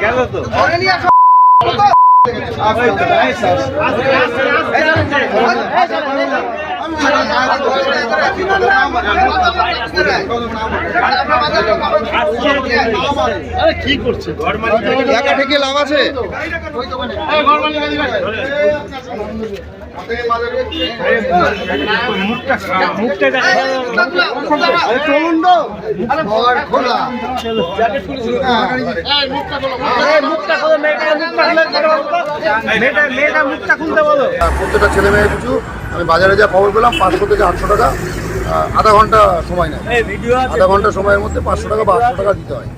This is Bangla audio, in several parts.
গেল তো কি করছে একা থেকে লাভ আছে? চলুন তো খোলা প্রত্যেকটা ছেলে মেয়ে কিছু আমি বাজারে যা খবর পেলাম 500 থেকে 800 টাকা আধা ঘন্টা সময় নেয়। আধা ঘন্টা সময়ের মধ্যে 500 টাকা বা 800 টাকা দিতে হয়।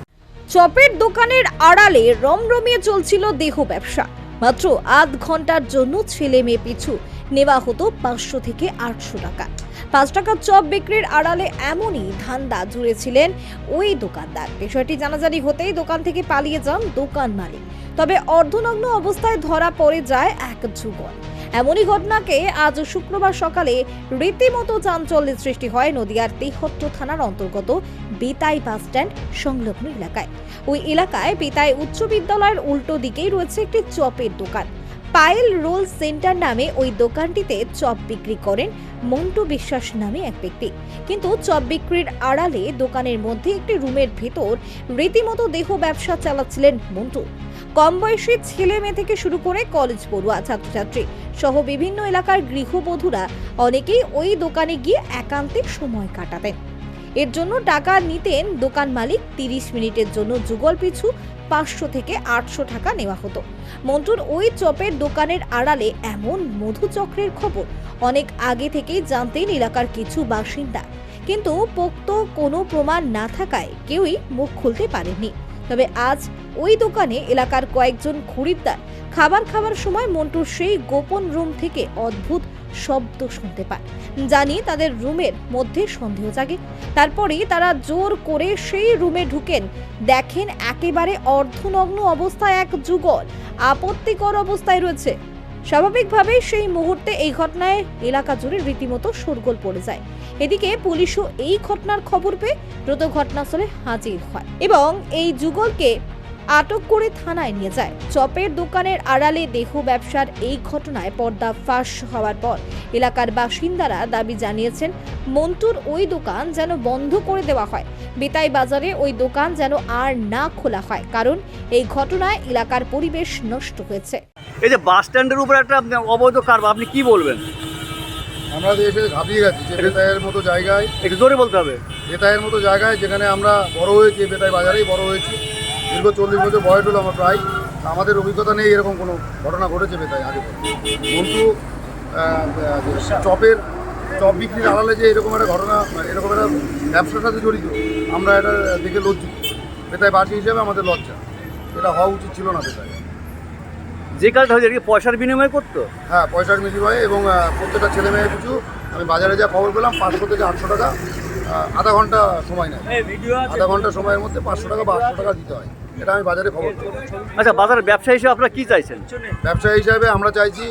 চপের দোকানের আড়ালে রমরমিয়ে চলছিল দেহ ব্যবসা। মাত্র আধ ঘন্টার জন্য ছেলে মেয়ে পিছু নেওয়া হতো 500 থেকে 800 টাকা। 5 টাকা চপ বিক্রির আড়ালে এমনই ধান্দা জুড়েছিলেন ওই দোকানদার। বিষয়টি জানাজানি হতেই দোকান থেকে পালিয়ে যান দোকান মালিক। তবে অর্ধনগ্ন অবস্থায় ধরা পড়ে যায় এক যুবক। এমনই ঘটনাকে আজ শুক্রবার সকালে রীতিমতো চাঞ্চল্যের সৃষ্টি হয় নদিয়ার তেহট্ট থানার অন্তর্গত বেতাই বাস স্ট্যান্ড সংলগ্ন এলাকায়। ওই এলাকায় বেতাই উচ্চ বিদ্যালয়ের উল্টো দিকেই রয়েছে একটি চপের দোকান। পায়েল রোল সেন্টার নামে ওই দোকানটিতে চপ বিক্রি করেন মন্টু বিশ্বাস নামে এক ব্যক্তি। কিন্তু চপ বিক্রির আড়ালে দোকানের মধ্যে একটি রুমের ভেতর রীতিমতো দেহ ব্যবসা চালাচ্ছিলেন মন্টু। কম বয়সী ছেলে মেয়ে থেকে শুরু করে কলেজ পড়ুয়া ছাত্রছাত্রী সহ বিভিন্ন এলাকার গৃহবধূরা অনেকেই ওই দোকানে গিয়ে একান্তে সময় কাটাতেন। এর জন্য টাকা নিতেন দোকান মালিক। 30 মিনিটের জন্য যুগল পিছু 500 থেকে 800 টাকা নেওয়া হতো। মন্টুর ওই চপের দোকানের আড়ালে এমন মধুচক্রের খবর অনেক আগে থেকেই জানতেন এলাকার কিছু বাসিন্দা, কিন্তু পোক্ত কোনো প্রমাণ না থাকায় কেউই মুখ খুলতে পারেননি। তবে আজ ওই দোকানে এলাকার কয়েকজন খরিদ্দার খাবার খাওয়ার সময় মন্টুর সেই গোপন রুম থেকে অদ্ভুত শব্দ শুনতে পায়। জানি তাদের রুমের মধ্যে সন্দেহ জাগে। তারপরেই তারা জোর করে সেই রুমে ঢুকেন। দেখেন একেবারে অর্ধনগ্ন অবস্থায় এক যুগল আপত্তিকর অবস্থায় রয়েছে। স্বাভাবিকভাবেই সেই মুহূর্তে এই ঘটনায় এলাকা জুড়ে রীতিমতো শোরগোল পড়ে যায়। এদিকে পুলিশও এই ঘটনার খবর পেয়ে দ্রুত ঘটনাস্থলে হাজির হয় এবং এই যুগলকে আটক করে থানায় নিয়ে যায়। চপের দোকানের আড়ালে দেহ ব্যবসার এই ঘটনায় পর্দা ফাঁস হওয়ার পর এলাকার বাসিন্দারা দাবি জানিয়েছেন মন্টুর ওই দোকান যেন বন্ধ করে দেওয়া হয়। বেতাই বাজারে ওই দোকান যেন আর না খোলা হয়, কারণ এই ঘটনায় এলাকার পরিবেশ নষ্ট হয়েছে। এই যে বাস স্ট্যান্ডের উপর একটা অবৈধ কারবার, আপনি কি বলবেন? আমরা দেশে ঘাপিয়ে গেছি যে বেতাইয়ের মতো জায়গায়, একটু জোরে বলতে হবে, বেতাইয়ের মতো জায়গায় যেখানে আমরা বড় হয়েছি, বেতাই বাজারেই বড় হয়েছি, দীর্ঘ 40 বছর বয়স হলো আমার প্রায়। আমাদের অভিজ্ঞতা নেই এরকম কোনো ঘটনা ঘটেছে বেতাই আগে। মন্টু চপ বিক্রির আড়ালে যে এরকম একটা ঘটনা, এরকম একটা ব্যবসার সাথে জড়িত, আমরা এটা দেখে লজ্জিত। বেতাই বাসী হিসেবে আমাদের লজ্জা, এটা হওয়া উচিত ছিল না। বেতাই যে কাজটা হয়েছে কি পয়সার বিনিময় করতো? হ্যাঁ, পয়সার বিনিময়ে। এবং প্রত্যেকটা ছেলে মেয়ে কিছু আমি বাজারে যা খবর পেলাম 500 থেকে 800 টাকা আধা ঘন্টা সময় নেয়। আধা ঘন্টা সময়ের মধ্যে 500 টাকা বা 800 টাকা দিতে হয়। এটা আমি বাজারে খবর পেলাম। আচ্ছা, বাজারের ব্যবসা হিসেবে আপনারা কি চাইছেন? ব্যবসা হিসাবে আমরা চাইছি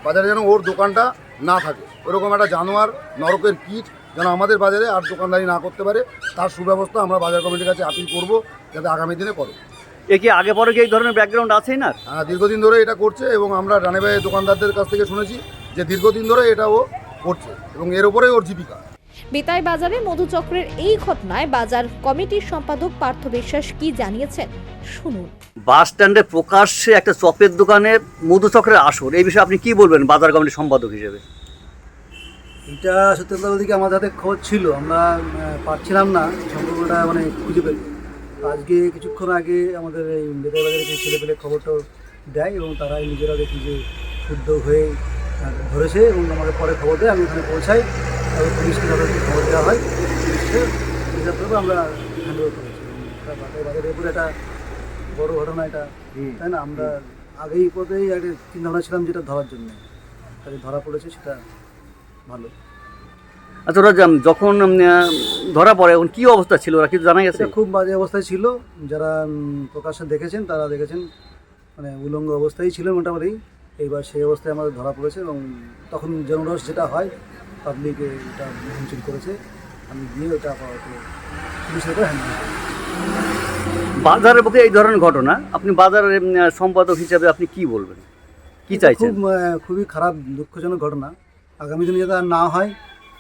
বাজারে যেন ওর দোকানটা না থাকে। ওরকম একটা জানোয়ার নরকের কীট যেন আমাদের বাজারে আর দোকানদারি না করতে পারে, তার সুব্যবস্থা আমরা বাজার কমিটির কাছে আপিল করব যাতে আগামী দিনে করে। এ কি আগে পরে কি এই ধরনের ব্যাকগ্রাউন্ড আছেই না? দীর্ঘদিন ধরে এটা করছে এবং আমরা রানেবাই দোকানদারদের কাছ থেকে শুনেছি যে দীর্ঘদিন ধরে এটা ও করছে এবং এর উপরেই ওর জীবিকা। বেতাই বাজারে মধুচক্রের এই ঘটনায় বাজার কমিটির সম্পাদক পার্থ বিশ্বাস কি জানিয়েছেন শুনুন। বাস স্ট্যান্ডে প্রকাশ্যে একটা চপের দোকানে মধুচক্রের আসর, এই বিষয়ে আপনি কি বলবেন বাজার কমিটির সম্পাদক হিসেবে? এটা সত্যি কথা বলতে কি আমাদের হাতে খোঁজ ছিল, আমরা পাচ্ছিলাম না সম্পর্কটা খুঁজে পেতে। আজকে কিছুক্ষণ আগে আমাদের এই বেতাই বাজারে কিছু ছেলেপেলে খবরটা দেয় এবং তারাই নিজেরা দেখি যে শুদ্ধ হয়ে ধরেছে এবং আমাকে পরে খবর দেয়। আমি ওখানে পৌঁছাই, তারপর পুলিশকে তাদেরকে খবর দেওয়া হয়। পুলিশের আমরা হ্যান্ড ওভার করেছি। বেতাই বাজারের উপরে একটা বড় ঘটনা এটা, তাই না? আমরা আগেই পথেই একটা চিন্তাভাবনা ছিলাম যেটা ধরার জন্য, তাদের ধরা পড়েছে, সেটা ভালো। আচ্ছা, ওরা যখন ধরা পড়ে এখন কী অবস্থা ছিল ওরা কিছু জানা গেছে? খুব বাজে অবস্থায় ছিল। যারা প্রকাশ্যে দেখেছেন তারা দেখেছেন উলঙ্গ অবস্থায় ছিল মোটামুটি। এইবার সেই অবস্থায় আমাদের ধরা পড়েছে এবং তখন জনরস যেটা হয়, পাবলিক এটা ভাঙচুর করেছে। আমি গিয়ে ওটা পুলিশের উপর হ্যান্ড বাজারের পক্ষে এই ধরনের ঘটনা, আপনি বাজারের সম্পাদক হিসেবে আপনি কি বলবেন, কি এটা চাইছেন? খুবই খারাপ দুঃখজনক ঘটনা। আগামী দিনে যাতে আর না হয়,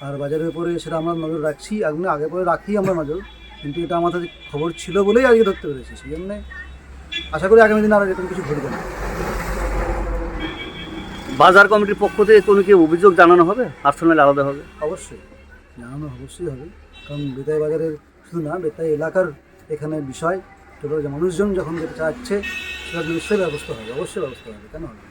আর বাজারের উপরে সেটা আমরা নজর রাখছি, আগে পরে রাখি আমরা নজর, কিন্তু এটা আমাদের খবর ছিল বলেই আজকে ধরতে পেরেছি। সেই জন্যে আশা করি আগামী দিনে আর এরকম কিছু ঘটবে না। বাজার কমিটির পক্ষ থেকে কোনো কি অভিযোগ জানানো হবে, পার্সোনাল আলাদা হবে? অবশ্যই জানানো অবশ্যই হবে, কারণ বেতাই বাজারের শুধু না, বেতাই এলাকার এখানে বিষয়, টোটাল মানুষজন যখন যেটা চাচ্ছে সেটা নিশ্চয়ই ব্যবস্থা হবে, অবশ্যই ব্যবস্থা হবে, কেন হবে?